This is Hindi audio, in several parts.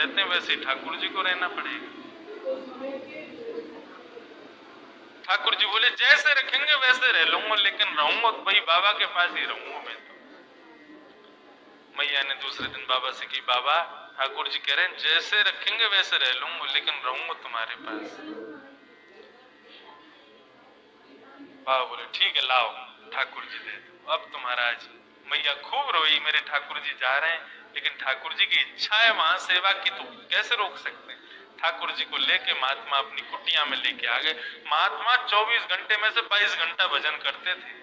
रहते हैं वैसे ठाकुर जी को रहना पड़ेगा। ठाकुर जी बोले जैसे रखेंगे वैसे रह लूंगा, लेकिन रहूंगा तो भाई बाबा के पास ही रहूंगा मैं तो। मैया ने दूसरे दिन बाबा से कही, बाबा ठाकुर जी कह रहे हैं जैसे रखेंगे वैसे रह लूंगा, लेकिन रहूंगा तुम्हारे पास। बाबा बोले ठीक है लाओ ठाकुर जी दे दो। अब तो महाराज मैया खूब रोई, मेरे ठाकुर जी जा रहे हैं, लेकिन ठाकुर जी की इच्छा है वहां सेवा की, तो कैसे रोक सकते हैं। ठाकुर जी को लेके महात्मा अपनी कुटिया में लेके आ गए। महात्मा 24 घंटे में से 22 घंटा भजन करते थे,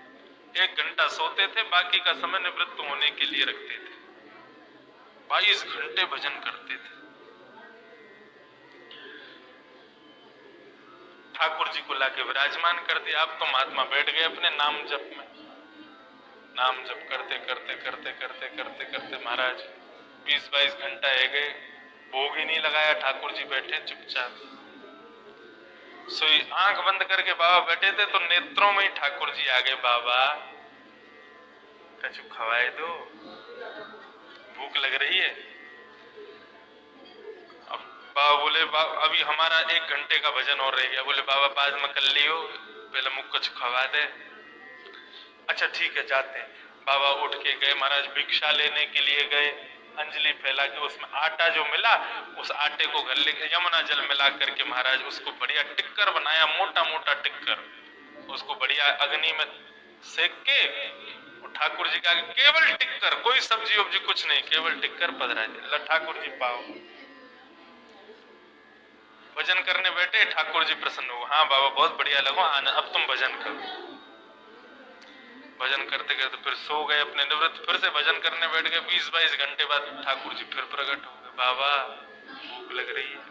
1 घंटा सोते थे, बाकी का समय निवृत्त होने के लिए रखते थे। 22 घंटे भजन करते थे। ठाकुर जी को लाके विराजमान कर दिया। अब तो महात्मा बैठ गए अपने नाम जप में, नाम जप करते करते करते करते करते करते महाराज 20-22 घंटा है गए, भोग ही नहीं लगाया। ठाकुर जी बैठे चुपचाप, सोई आंख बंद करके बाबा बैठे थे, तो नेत्रों में ही ठाकुर जी आ गए। बाबा कछु खवाए दो, भूख लग रही है। अब बाबा बोले अभी हमारा 1 घंटे का भजन और रह गया। बोले बाबा बाद में कर लियो, पहले मुझ कुछ खवा दे। अच्छा ठीक है जाते हैं। बाबा उठ के गए, महाराज भिक्षा लेने के लिए गए, अंजलि फैला के उसमें आटा जो मिला उस आटे को घर लेके यमुना जल मिला करके महाराज उसको बढ़िया टिक्कर बनाया, मोटा मोटा टिक्कर, उसको बढ़िया अग्नि में सेक के ठाकुर जी का केवल टिक्कर, कोई सब्जी वब्जी कुछ नहीं, केवल टिक्कर पधरा दिया। ठाकुर जी पाओ। भजन करने बैठे, ठाकुर जी प्रसन्न हो, हाँ बाबा बहुत बढ़िया लगा, आना अब तुम भजन करो। भजन करते करते फिर सो गए अपने निवृत्त, फिर से भजन करने बैठ गए। 20-22 घंटे बाद ठाकुर जी फिर प्रकट हो गए। बाबा भूख लग रही है,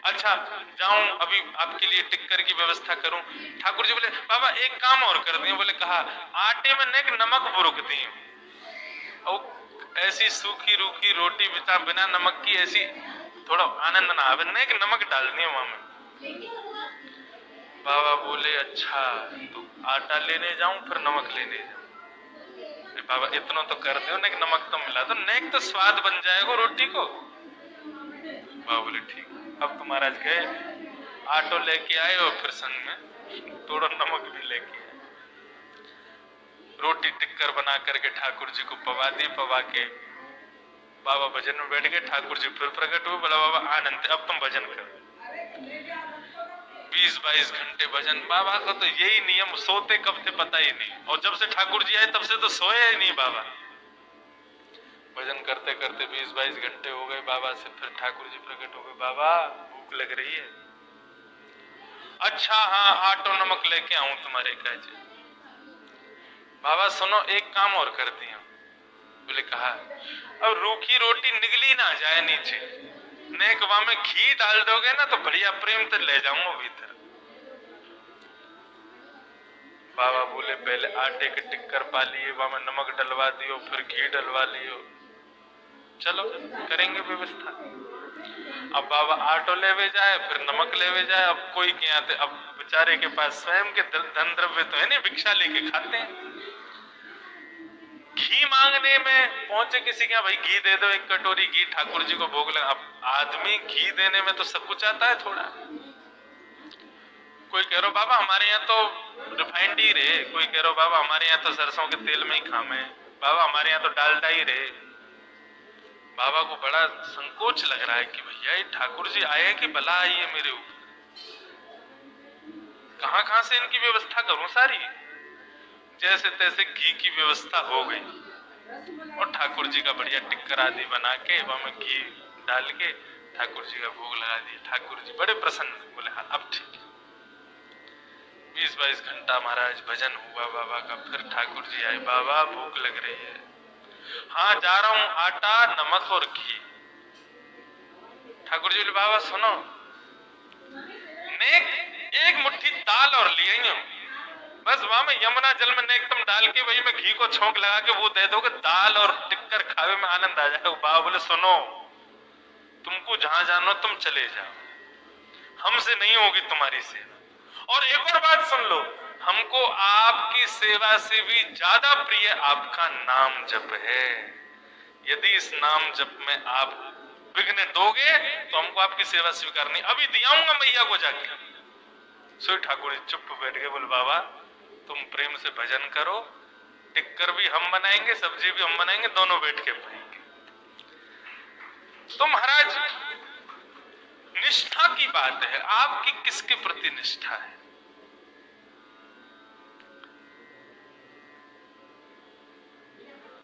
अच्छा जाऊं अभी आपके लिए टिक्कर की व्यवस्था करूं। ठाकुर जी बोले बाबा एक काम और कर दिए। बोले कहा, आटे में नेक नमक बुरुक दी, और ऐसी सूखी रूखी रोटी बिना नमक की ऐसी थोड़ा आनंद ना आवे, नेक नमक डाल दिए वहां में। बाबा बोले अच्छा तो आटा लेने जाऊं फिर नमक लेने जाऊं। बाबा इतना तो कर दो, नेक नमक तो मिला दो, नेक तो स्वाद बन जाएगा रोटी को। बाबा बोले ठीक। अब तो महाराज गए, आटो लेके आए और फिर संग में थोड़ा नमक भी लेके आए। रोटी टिक्कर बना करके ठाकुर जी को पवा दी। पवा के बाबा भजन में बैठ गए। ठाकुर जी फिर प्रकट हुए, बोला बाबा आनंद अब तुम भजन करो। 20-22 घंटे भजन। बाबा का तो यही नियम, सोते कब थे पता ही नहीं, और जब से ठाकुर जी आए तब से तो सोए ही नहीं बाबा। भजन करते करते 20-22 घंटे हो गए। बाबा से फिर ठाकुर जी प्रकट हो गए, बाबा भूख लग रही है। अच्छा हाँ आटो नमक लेके आऊं तुम्हारे काजे। बाबा सुनो एक काम और कर दिया। बोले कहा, अब रूखी रोटी निगली ना जाए नीचे, नेकवा में घी डाल दोगे ना तो बढ़िया प्रेम से ले जाऊंगा भीतर। बाबा बोले पहले आटे के टिक्कर पा लिए, वहां में नमक डलवा दियो, फिर घी डलवा लियो, चलो करेंगे व्यवस्था। अब बाबा आटो लेवे जाए फिर नमक लेवे जाए। अब कोई के आते, अब बेचारे के पास स्वयं के धन द्रव्य तो है नहीं, भिक्षा लेके खाते हैं। घी मांगने में पहुंचे किसी के, भाई घी दे दो 1 कटोरी घी, ठाकुर जी को भोग लगा। अब आदमी घी देने में तो सब कुछ आता है थोड़ा। कोई कह रहा बाबा हमारे यहाँ तो रिफाइंड ही रहे, कोई कह रहा बाबा हमारे यहाँ तो सरसों के तेल में ही खामे, बाबा हमारे यहाँ तो डालडा ही रहे। बाबा को बड़ा संकोच लग रहा है कि भैया ये ठाकुर जी आए कि भला आई है मेरे ऊपर, कहां कहां से इनकी व्यवस्था करूं सारी। जैसे तैसे घी की व्यवस्था हो गई और ठाकुर जी का बढ़िया टिक्कर आदि बना के वहां में घी डाल के ठाकुर जी का भोग लगा दिया। ठाकुर जी बड़े प्रसन्न, बोले हाँ अब ठीक। 20-22 घंटा महाराज भजन हुआ बाबा का। फिर ठाकुर जी आए, बाबा भूख लग रही है, हाँ जा रहा हूं, आटा नमक और घी। ठाकुर जी बोले बाबा सुनो, नेक 1 मुट्ठी दाल और लिए, बस वहां में यमुना जल में एकदम डाल के वही में घी को छोंक लगा के वो दे दोगे, दाल और टिक्कर खावे में आनंद आ जाएगा। बाबा बोले सुनो, तुमको जहां जानो तुम चले जाओ, हमसे नहीं होगी तुम्हारी सेवा। और एक और बात सुन लो, हमको आपकी सेवा से भी ज्यादा प्रिय आपका नाम जप है। यदि इस नाम जप में आप विघ्न दोगे तो हमको आपकी सेवा स्वीकार नहीं, अभी दियाऊंगा मैया को जाके। सो ठाकुर जी चुप बैठ गए, बोले बाबा तुम प्रेम से भजन करो, टिक्कर भी हम बनाएंगे, सब्जी भी हम बनाएंगे, दोनों बैठ के खाएंगे। तो महाराज निष्ठा की बात है, आपकी किसके प्रति निष्ठा है?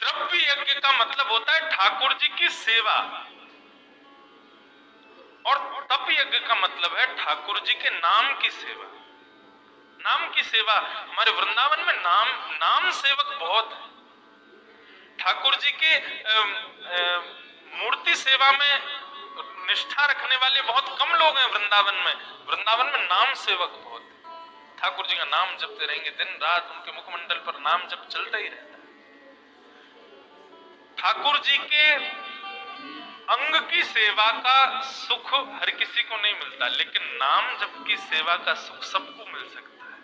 द्रव्य यज्ञ का मतलब होता है ठाकुर जी की सेवा, और तप यज्ञ का मतलब है ठाकुर जी के नाम की सेवा। नाम की सेवा, हमारे वृंदावन में नाम सेवक बहुत है। ठाकुर जी के मूर्ति सेवा में निष्ठा रखने वाले बहुत कम लोग हैं वृंदावन में। वृंदावन में नाम सेवक बहुत है। ठाकुर जी का नाम जपते रहेंगे, दिन रात उनके मुखमंडल पर नाम जप चलता ही रहता है। ठाकुर जी के अंग की सेवा का सुख हर किसी को नहीं मिलता, लेकिन नाम जप की सेवा का सुख सबको मिल सकता है।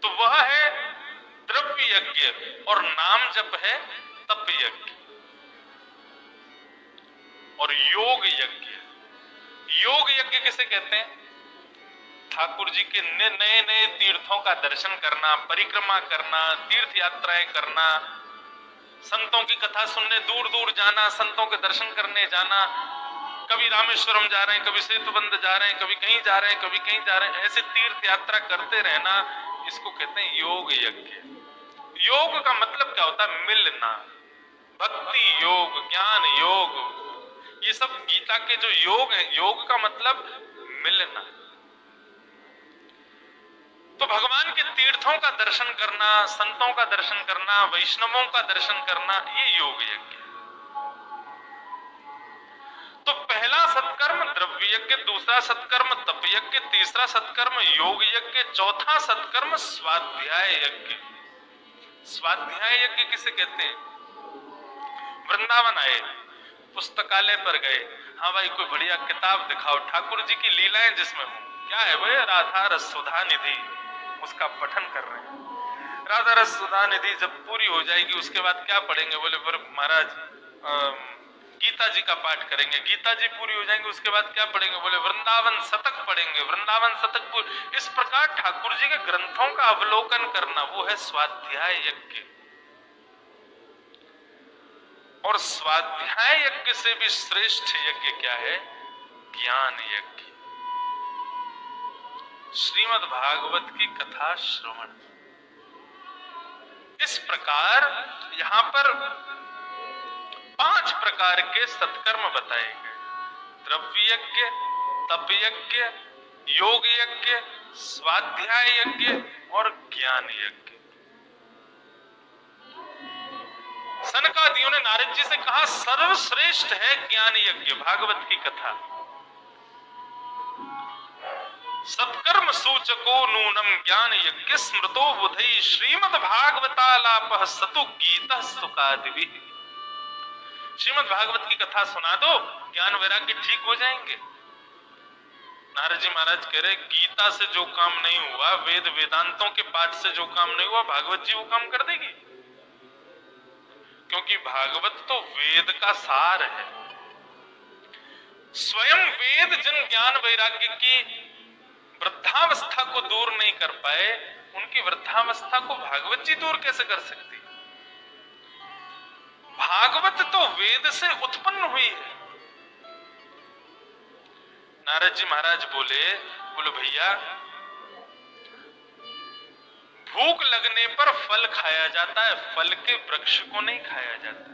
तो वह है द्रव्य यज्ञ, और नाम जप है तप यज्ञ। और योग यज्ञ, योग यज्ञ किसे कहते हैं? ठाकुर जी के नए नए तीर्थों का दर्शन करना, परिक्रमा करना, तीर्थ यात्राएं करना, संतों की कथा सुनने दूर दूर जाना, संतों के दर्शन करने जाना। कभी रामेश्वरम जा रहे हैं, कभी सेतुबंध जा रहे हैं, कभी कहीं जा रहे हैं, कभी कहीं जा रहे हैं, ऐसे तीर्थ यात्रा करते रहना, इसको कहते हैं योग यज्ञ। योग का मतलब क्या होता है? मिलना। भक्ति योग, ज्ञान योग, ये सब गीता के जो योग है, योग का मतलब मिलना। तो भगवान के तीर्थों का दर्शन करना, संतों का दर्शन करना, वैष्णवों का दर्शन करना, ये योग यज्ञ। तो पहला सत्कर्म द्रव्य यज्ञ, दूसरा सत्कर्म तप यज्ञ, तीसरा सत्कर्म योग यज्ञ, चौथा सत्कर्म स्वाध्याय यज्ञ। स्वाध्याय यज्ञ किसे कहते हैं? वृंदावन आए, पुस्तकालय पर गए, हाँ भाई कोई बढ़िया किताब दिखाओ ठाकुर जी की लीलाएं जिसमें हो। क्या है वो? राधा रस सुधा निधि, उसका पठन कर रहे हैं। राधा रस सुधा निधि जब पूरी हो जाएगी उसके बाद क्या पढ़ेंगे? बोले पर महाराज गीता जी का पाठ करेंगे। गीता जी पूरी हो जाएंगे उसके बाद क्या पढ़ेंगे? बोले वृंदावन शतक पढ़ेंगे। वृंदावन शतक पूरी। इस प्रकार ठाकुर जी के ग्रंथों का अवलोकन करना, वो है स्वाध्याय यज्ञ। और स्वाध्याय यज्ञ से भी श्रेष्ठ यज्ञ क्या है? ज्ञान यज्ञ। श्रीमद् भागवत की कथा श्रवण। इस प्रकार यहां पर 5 प्रकार के सत्कर्म बताए गए: द्रव्य यज्ञ, तप यज्ञ, योग यज्ञ, स्वाध्याय यज्ञ और ज्ञान यज्ञ। सनकादियों ने नारद जी से कहा सर्वश्रेष्ठ है ज्ञान यज्ञ, भागवत की कथा। सत्कर्म सूचको नूनम ज्ञान यज्ञ स्मृतो बुधई श्रीमद् भागवतालापः सतु गीतः सुखादिभिः। श्रीमद् भागवत की कथा सुना दो, ज्ञान वैराग्य ठीक हो जाएंगे। नारद जी महाराज कह रहे गीता से जो काम नहीं हुआ, वेद वेदांतों के पाठ से जो काम नहीं हुआ, भागवत जी वो काम कर देगी। क्योंकि भागवत तो वेद का सार है। स्वयं वेद जिन ज्ञान वैराग्य की वृद्धावस्था को दूर नहीं कर पाए, उनकी वृद्धावस्था को भागवत जी दूर कैसे कर सकती? भागवत तो वेद से उत्पन्न हुई है। नारद जी महाराज बोले भैया भूख लगने पर फल खाया जाता है, फल के वृक्ष को नहीं खाया जाता।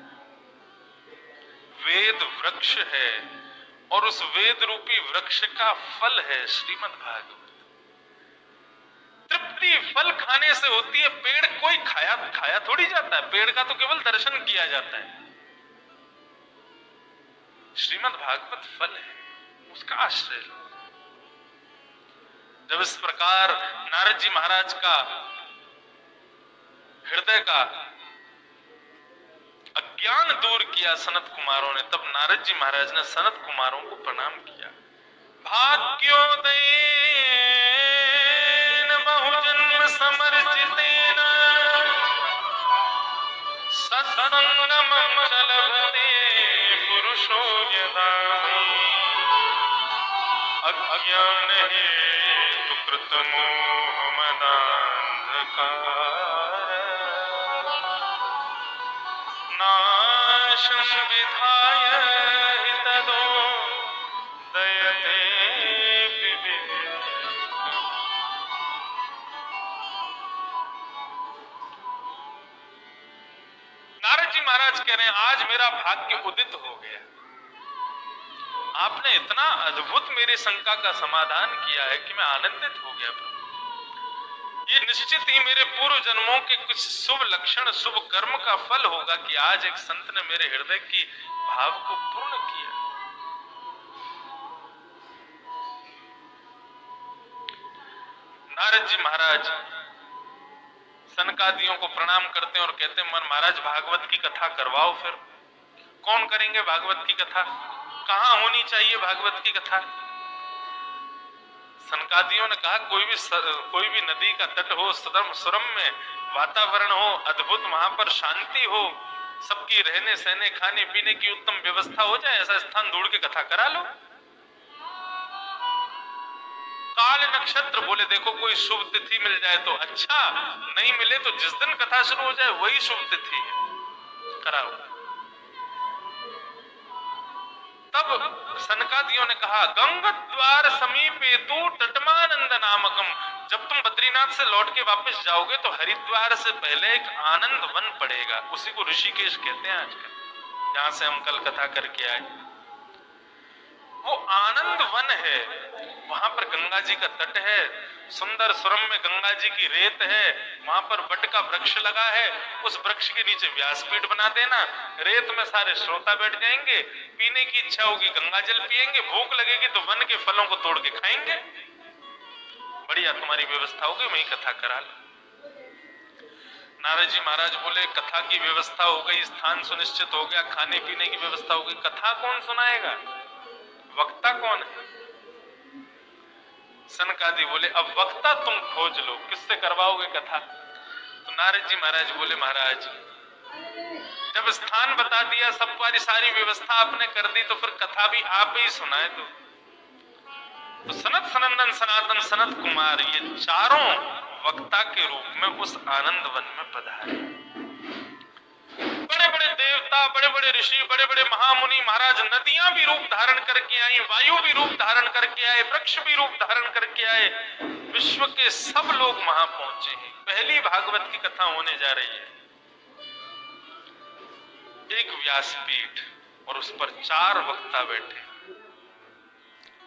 वेद वृक्ष है और उस वेद रूपी वृक्ष का फल है श्रीमद् भागवत। तृप्ति फल खाने से होती है, पेड़ कोई खाया थोड़ी जाता है, पेड़ का तो केवल दर्शन किया जाता है। श्रीमद् भागवत फल है, उसका आश्रय लो। जब इस प्रकार नारद जी महाराज का हृदय का अज्ञान दूर किया सनत कुमारों ने, तब नारद जी महाराज ने सनत कुमारों को प्रणाम किया। भाग्योदयेन बहुजन्म समर्चितेन सत्संगमं च लभते पुरुषो यदा अज्ञान हेतु कृत मोह मदान्धकार नाशं विधाय हि तदो दयते विवेक। नारद जी महाराज कह रहे हैं आज मेरा भाग्य उदित हो गया। आपने इतना अद्भुत मेरे शंका का समाधान किया है कि मैं आनंदित हो गया प्रभु। ये निश्चित ही मेरे पूर्व जन्मों के कुछ शुभ लक्षण शुभ कर्म का फल होगा कि आज एक संत ने मेरे हृदय की भाव को पूर्ण किया। नारद जी महाराज सनकादियों को प्रणाम करते हैं और कहते हैं मन महाराज भागवत की कथा करवाओ। फिर कौन करेंगे भागवत की कथा? कहां होनी चाहिए भागवत की कथा? सनकादियों ने कहा कोई भी नदी का तट हो, सुरम्य वातावरण हो, अद्भुत वहां पर शांति हो, सबकी रहने सहने खाने पीने की उत्तम व्यवस्था हो जाए, ऐसा स्थान ढूंढ के कथा करा लो। काल नक्षत्र बोले देखो कोई शुभ तिथि मिल जाए तो अच्छा, नहीं मिले तो जिस दिन कथा शुरू हो जाए वही शुभ तिथि है, कराओ। तब सनकादियों ने कहा गंगद्वार समीपे तू तटमानंद नामकम, जब तुम बद्रीनाथ से लौट के वापस जाओगे तो हरिद्वार से पहले एक आनंद वन पड़ेगा, उसी को ऋषिकेश कहते हैं आजकल, जहां से हम कल कथा करके आए। वो आनंद वन है, वहां पर गंगा जी का तट है, सुंदर सुरम्य गंगा जी की रेत है, वहां पर बट का वृक्ष लगा है, उस वृक्ष के नीचे व्यासपीठ बना देना, रेत में सारे श्रोता बैठ जाएंगे, पीने की इच्छा होगी गंगा जल पिएंगे, भूख लगेगी तो वन के फलों को तोड़ के खाएंगे, बढ़िया तुम्हारी व्यवस्था होगी, वही कथा करा लो। नारद जी महाराज बोले कथा की व्यवस्था हो गई, स्थान सुनिश्चित हो गया, खाने पीने की व्यवस्था हो गई, कथा कौन सुनाएगा, वक्ता कौन है? सनकादि बोले अब वक्ता तुम खोज लो, किससे करवाओगे कथा? तो नारद जी महाराज बोले महाराज जब स्थान बता दिया, सब सारी व्यवस्था आपने कर दी, तो फिर कथा भी आप ही सुनाए दो। तो सनत सनंदन सनातन सनत कुमार ये चारों वक्ता के रूप में उस आनंद वन में पधारे। बड़े बड़े देवता, बड़े बड़े ऋषि, बड़े बड़े महामुनि महाराज, नदियां भी रूप धारण करके आई, वायु भी रूप धारण करके आए, वृक्ष भी रूप धारण करके आए, विश्व के सब लोग वहां पहुंचे हैं। पहली भागवत की कथा होने जा रही है। एक व्यासपीठ और उस पर 4 वक्ता बैठे।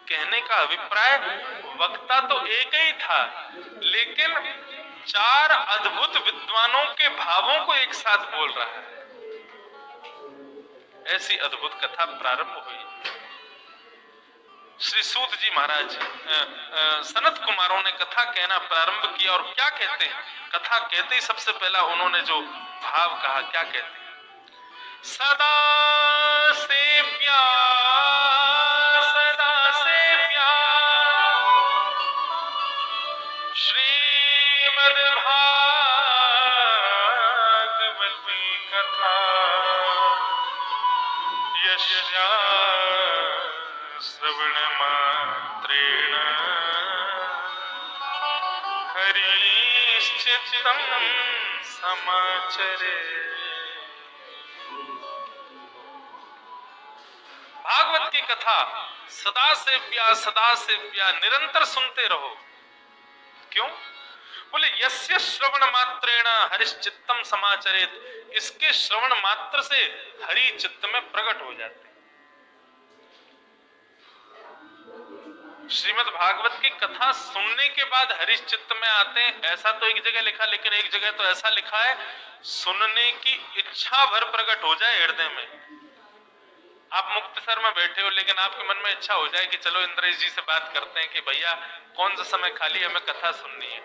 कहने का अभिप्राय वक्ता तो एक ही था, लेकिन 4 अद्भुत विद्वानों के भावों को एक साथ बोल रहा है। ऐसी अद्भुत कथा प्रारंभ हुई। श्री सूत जी महाराज सनत कुमारों ने कथा कहना प्रारंभ किया, और क्या कहते हैं? कथा कहते ही सबसे पहला उन्होंने जो भाव कहा, क्या कहते हैं? सदा से प्यार, सदा से प्यार, श्रीमद् भागवती कथा, यस्या श्रवण मात्रेण हरिश्चित्तं समाचरे। भागवत की कथा सदा से प्या निरंतर सुनते रहो। क्यों? बोले यस्य श्रवण मात्रेण हरिश्चित्तम समाचरेत, इसके श्रवण मात्र से हरि चित्त में प्रकट हो जाते। श्रीमद् भागवत की कथा सुनने के बाद हरिश चित्त में आते हैं, ऐसा तो एक जगह लिखा, लेकिन एक जगह तो ऐसा लिखा है सुनने की इच्छा भर प्रकट हो जाए हृदय में। आप मुक्तसर में बैठे हो, लेकिन आपके मन में इच्छा हो जाए कि चलो इंद्रेश जी से बात करते हैं कि भैया कौन सा समय खाली, हमें कथा सुननी है।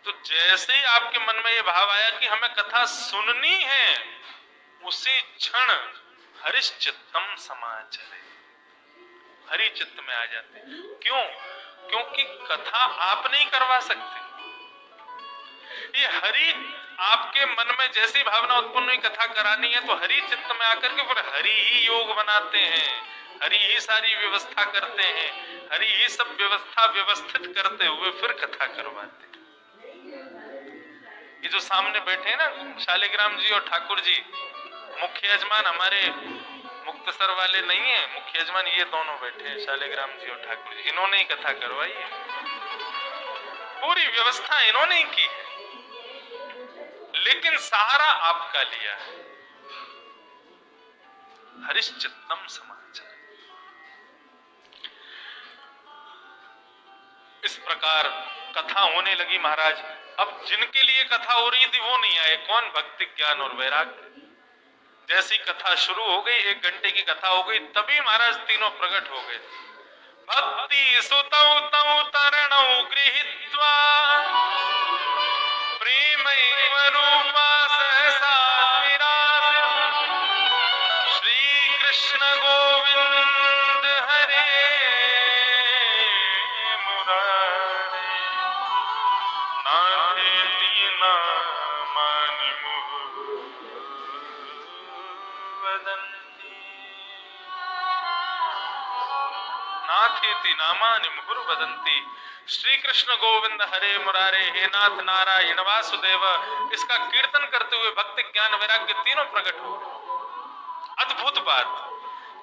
तो जैसे ही आपके मन में ये भाव आया कि हमें कथा सुननी है, उसी क्षण हरिश चित्तम समाचरे, हरि चित्त में आ जाते। क्यों? क्योंकि कथा आप नहीं करवा सकते। ये हरि आपके मन में जैसी भावना उत्पन्न हुई कथा करानी है तो हरि चित्त में आकर के फिर हरि ही योग बनाते हैं, हरि ही सारी व्यवस्था करते हैं, हरि ही सब व्यवस्था व्यवस्थित करते हुए फिर कथा करवाते हैं। ये जो सामने बैठे हैं ना शालिग्राम जी और ठाकुर जी, मुख्य यजमान हमारे मुक्तसर वाले नहीं है, मुख्य यजमान ये दोनों बैठे हैं शालिग्राम जी और ठाकुर जी, इन्होंने ही कथा करवाई है, पूरी व्यवस्था इन्होंने ही की है, लेकिन सहारा आपका लिया है। हरिश्चित्तम समाचार। इस प्रकार कथा होने लगी महाराज। अब जिनके लिए कथा हो रही थी वो नहीं आए, कौन? भक्ति ज्ञान और वैराग्य। जैसी कथा शुरू हो गई, 1 घंटे की कथा हो गई, तभी महाराज तीनों प्रकट हो गए। भक्ति सुतौ तौ तरणौ गृहीत्वा प्रेमैव रूपा सहसा विराज। श्री कृष्ण गोविंद हरे मुरारे नाथेति नामानि मुहुर्वदन्ति। नाथेति नामानि मुहुर्वदन्ति। श्री कृष्ण गोविंद हरे मुरारे, हे नाथ नारायण वासुदेव, इसका कीर्तन करते हुए भक्ति ज्ञान वैराग्य तीनों प्रकट हो गए। अद्भुत बात,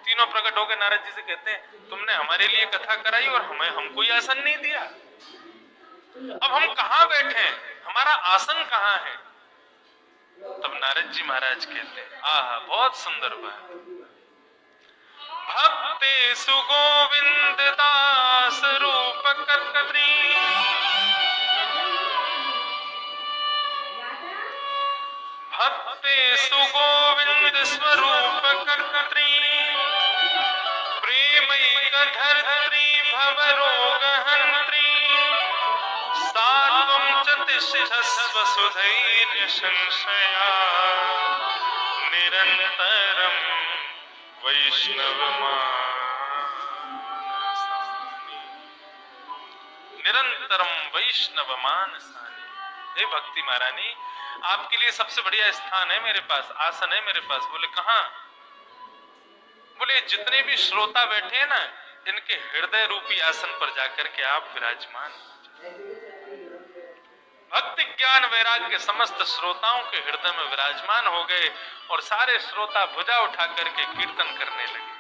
तीनों प्रकट हो गए। नारद जी से कहते हैं तुमने हमारे लिए कथा कराई और हमें हमको ही आसन नहीं दिया, अब हम कहाँ बैठे हैं, हमारा आसन कहाँ है? तब नारद जी महाराज कहते हैं आहा बहुत सुंदर बात। भक्ते सुगोविंद दास रूप कर्त्री, भक्ते सुगोविंद स्वरूप कर्त्री, प्रेमैक धर्त्री भवरोग हन्त्री, सात्वं च तिष्ठस्व सुधैर्य संशया, निरन्तरं वैष्णव निरंतरम वैष्णव मानसानी। हे भक्ति महारानी, आपके लिए सबसे बढ़िया स्थान है मेरे पास, आसन है मेरे पास। बोले कहाँ? बोले जितने भी श्रोता बैठे हैं ना, इनके हृदय रूपी आसन पर जाकर के आप विराजमान। भक्ति ज्ञान वैराग्य के समस्त श्रोताओं के हृदय में विराजमान हो गए और सारे श्रोता भुजा उठा करके कीर्तन करने लगे।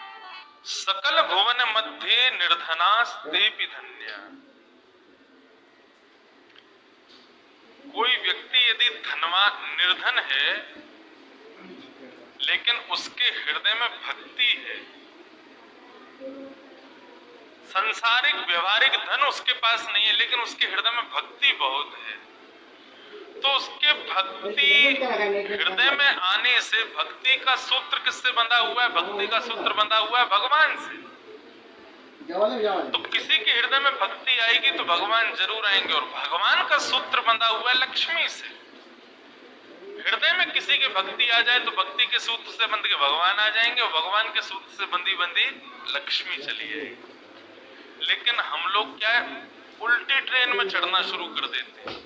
सकल भुवन मध्य निर्धनास्तेपि धन्या। कोई व्यक्ति यदि धनवान निर्धन है लेकिन उसके हृदय में भक्ति है, संसारिक व्यवहारिक धन उसके पास नहीं है लेकिन उसके हृदय में भक्ति बहुत है, तो उसके भक्ति हृदय में आने से, भक्ति का सूत्र किससे बंधा हुआ है? भक्ति का सूत्र बंधा हुआ है भगवान से। तो किसी के हृदय में भक्ति आएगी तो भगवान जरूर आएंगे, और भगवान का सूत्र बंधा हुआ है लक्ष्मी से। हृदय में किसी की भक्ति आ जाए तो भक्ति के सूत्र से बंध के भगवान आ जाएंगे, और भगवान के सूत्र से बंधी बंधी लक्ष्मी चली जाएगी। लेकिन हम लोग क्या है, उल्टी ट्रेन में चढ़ना शुरू कर देते हैं।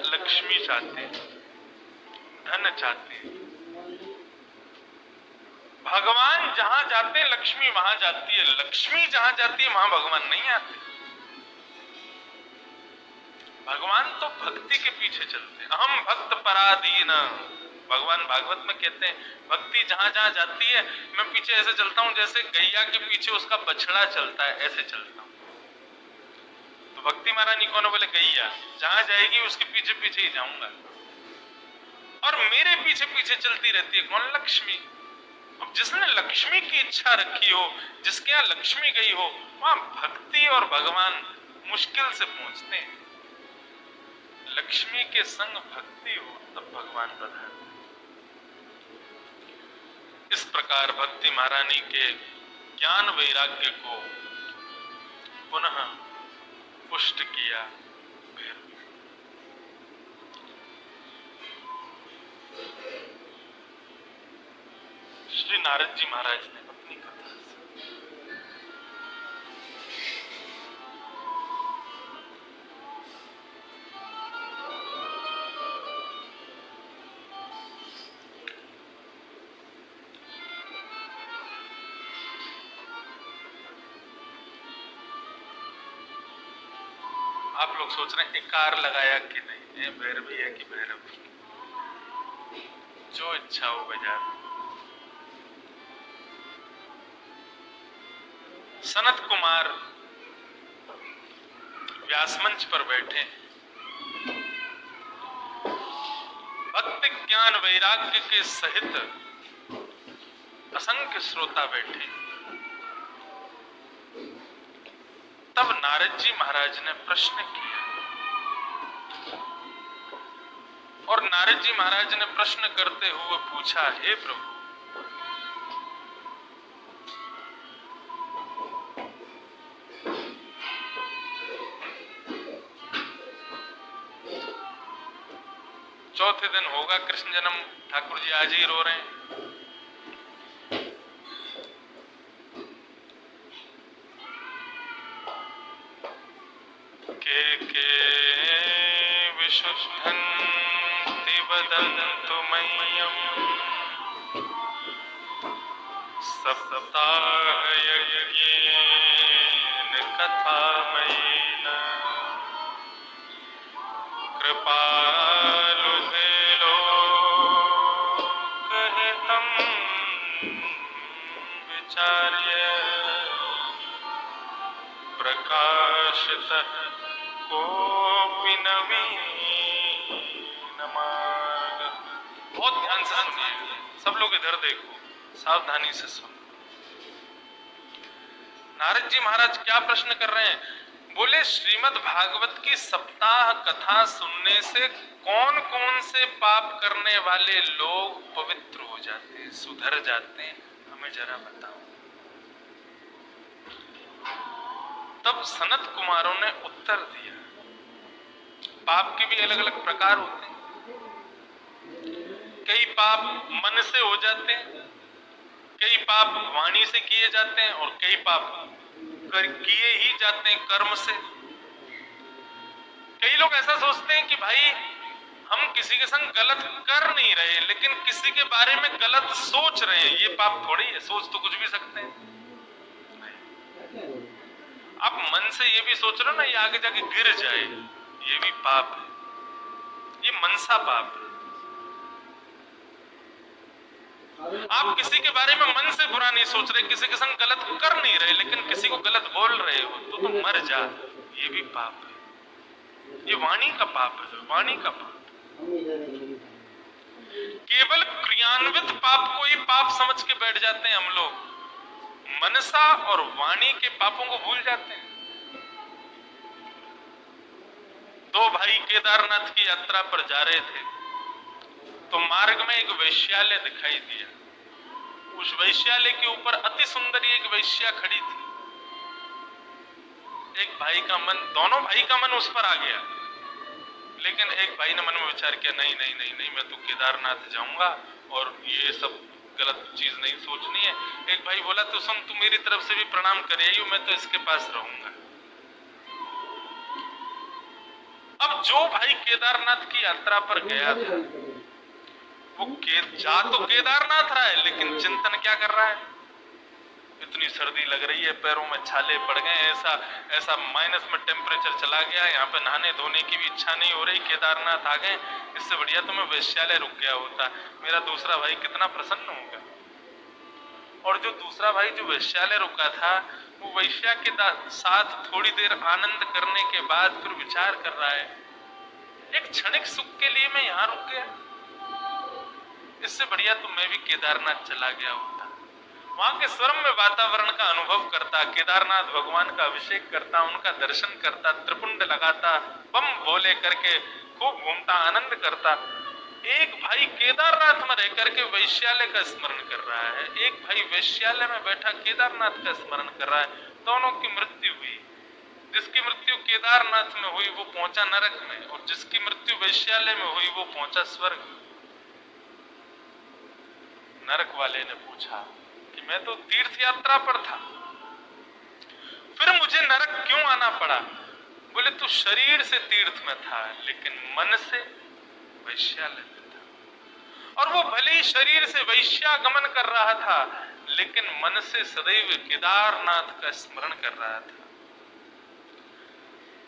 लक्ष्मी चाहते हैं, धन चाहते हैं, भगवान जहां जाते हैं लक्ष्मी वहां जाती है, लक्ष्मी जहां जाती है वहां भगवान नहीं आते। भगवान तो भक्ति के पीछे चलते हैं। अहम भक्त पराधीन, भगवान भागवत में कहते हैं भक्ति जहां जहां जाती है मैं पीछे ऐसे चलता हूं जैसे गैया के पीछे उसका बछड़ा चलता है, ऐसे चलता हूं। तो भक्ति महारानी कौन है? बोले गैया, जहां जाएगी उसके पीछे पीछे ही जाऊंगा, और मेरे पीछे पीछे चलती रहती है कौन? लक्ष्मी। अब जिसने लक्ष्मी की इच्छा रखी हो, जिसके यहाँ लक्ष्मी गई हो, वहां भक्ति और भगवान मुश्किल से पहुंचते हैं। लक्ष्मी के संग भक्ति हो तब भगवान पधारते। इस प्रकार भक्ति महारानी के ज्ञान वैराग्य को पुनः पुष्ट किया। श्री नारद जी महाराज ने अपनी कथा से आप लोग सोच रहे हैं इकार लगाया कि नहीं, ये भैरवी है कि भैरव, जो इच्छा हो बजा। सनत कुमार व्यासमंच पर बैठे, भक्ति ज्ञान वैराग्य के सहित असंख्य श्रोता बैठे। तब नारद जी महाराज ने प्रश्न किया, और नारद जी महाराज ने प्रश्न करते हुए पूछा, हे प्रभु, चौथे दिन होगा कृष्ण जन्म, ठाकुर जी आज ही रो रहे हैं। के विशुद्धन्ति वदन्तु मह्यम् सप्ताहयज्ञेन कथामयेन कृपालुते लोकहितं विचार्य प्रकाशितः कोपि नवीन मार्ग। बहुत ध्यान से सुनिए, सब लोग इधर देखो, सावधानी से सुनो। नारद जी महाराज क्या प्रश्न कर रहे हैं? बोले, श्रीमद् भागवत की सप्ताह कथा सुनने से कौन कौन से पाप करने वाले लोग पवित्र हो जाते हैं, सुधर जाते हैं, हमें जरा बताओ। तब सनत कुमारों ने उत्तर दिया, पाप के भी अलग अलग प्रकार होते हैं। कई पाप मन से हो जाते हैं, कई पाप वाणी से किए जाते हैं, और कई पाप किए ही जाते हैं कर्म से। कई लोग ऐसा सोचते हैं कि भाई हम किसी के संग गलत कर नहीं रहे, लेकिन किसी के बारे में गलत सोच रहे हैं, ये पाप थोड़ी है, सोच तो कुछ भी सकते हैं। आप मन से ये भी सोच रहे हो ना, ये आगे जाके गिर जाए, ये भी पाप है, ये मनसा पाप है। आप किसी के बारे में मन से बुरा नहीं सोच रहे, किसी के संग गलत कर नहीं रहे, लेकिन किसी को गलत बोल रहे हो तो तुम मर जा, ये भी पाप है, ये वाणी का पाप है, वाणी का पाप। केवल क्रियान्वित पाप को ही पाप समझ के बैठ जाते हैं हम लोग, मनसा और वाणी के पापों को भूल जाते हैं। दो भाई केदारनाथ की यात्रा पर जा रहे थे, तो मार्ग में एक वैश्यालय दिखाई दिया। उस वैश्यालय के ऊपर अति सुंदरी एक वैश्या खड़ी थी। एक भाई का मन, दोनों भाई का मन उस पर आ गया, लेकिन एक भाई ने मन में विचार किया, नहीं नहीं नहीं नहीं, मैं तो केदारनाथ जाऊंगा और ये सब गलत चीज नहीं सोचनी है। एक भाई बोला, तो सुन, तू मेरी तरफ से भी प्रणाम कर आइयो, मैं तो इसके पास रहूंगा। अब जो भाई केदारनाथ की यात्रा पर गया था, वो जा तो केदारनाथ रहा है, लेकिन चिंतन क्या कर रहा है? इतनी सर्दी लग रही है, पैरों में छाले पड़ गए, ऐसा ऐसा माइनस में टेम्परेचर चला गया, यहाँ पे नहाने धोने की भी इच्छा नहीं हो रही, केदारनाथ आ गए, इससे बढ़िया तो मैं वैश्यालय रुक गया होता, मेरा दूसरा भाई कितना प्रसन्न होगा। और जो दूसरा भाई जो वैश्यालय रुका था, वो वैश्या के साथ थोड़ी देर आनंद करने के बाद फिर विचार कर रहा है, एक क्षणिक सुख के लिए मैं यहाँ रुक गया, इससे बढ़िया तो मैं भी केदारनाथ चला गया होता, वहां के स्वरम्य वातावरण का अनुभव करता, केदारनाथ भगवान का अभिषेक करता, उनका दर्शन करता, त्रिपुंड लगाता, बम भोले करके खूब घूमता, आनंद करता। एक भाई केदारनाथ में रह करके वैश्यालय का स्मरण कर रहा है, एक भाई वैश्यालय में बैठा केदारनाथ का स्मरण कर रहा है। दोनों की मृत्यु हुई, जिसकी मृत्यु केदारनाथ में हुई वो पहुंचा नरक में, और जिसकी मृत्यु वैश्यालय में हुई वो पहुंचा स्वर्ग। नरक वाले ने पूछा कि मैं तो तीर्थ यात्रा पर था, फिर मुझे नरक क्यों आना पड़ा? बोले, तू शरीर से तीर्थ में था, लेकिन मन से वैश्यालय में था, और वो भले ही शरीर से वैश्यागमन कर रहा था, लेकिन मन से सदैव केदारनाथ का स्मरण कर रहा था।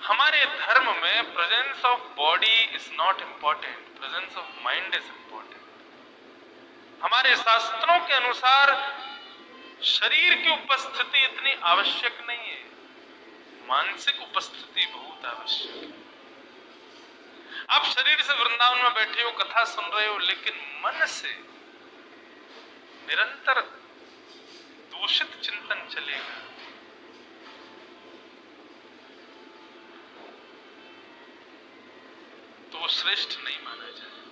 हमारे धर्म में presence of body is not important, presence of mind is important. हमारे शास्त्रों के अनुसार शरीर की उपस्थिति इतनी आवश्यक नहीं है, मानसिक उपस्थिति बहुत आवश्यक है। आप शरीर से वृंदावन में बैठे हो, कथा सुन रहे हो, लेकिन मन से निरंतर दूषित चिंतन चलेगा तो वो श्रेष्ठ नहीं माना जाए।